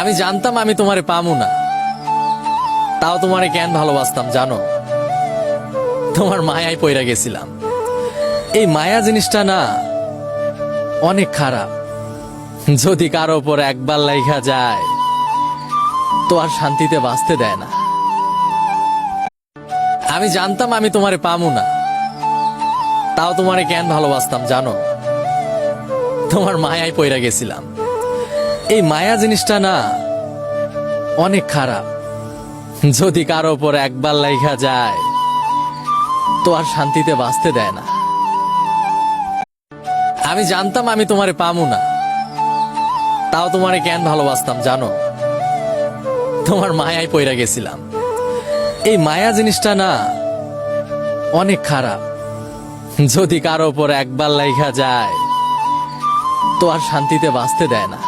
আমি জানতাম আমি তোমারে পামু না, তাও তোমারে কেন ভালোবাসতাম জানো? তোমার মায়ায় পইরা গেছিলাম। এই মায়া জিনিসটা না অনেক খারাপ। যদি কারো উপর একবার লাইগা যায় তো আর শান্তিতে বাঁচতে দেয় না। আমি জানতাম আমি তোমারে পামু না, তাও তোমারে কেন ভালোবাসতাম জানো? তোমার মায়ায় পইরা গেছিলাম। এই মায়া জিনিসটা না অনেক খারাপ। যদি কারো উপর একবার লাইগা যায় তো আর শান্তিতে বাঁচতে দেয় না। আমি জানতাম আমি তোমারে পামু না, তাও তোমারে কেন ভালোবাসতাম জানো? তোমার মায়ায় পইরা গেছিলাম। এই মায়া জিনিসটা না অনেক খারাপ। যদি কারো উপর একবার লাইগা যায় তো আর শান্তিতে বাঁচতে দেয় না।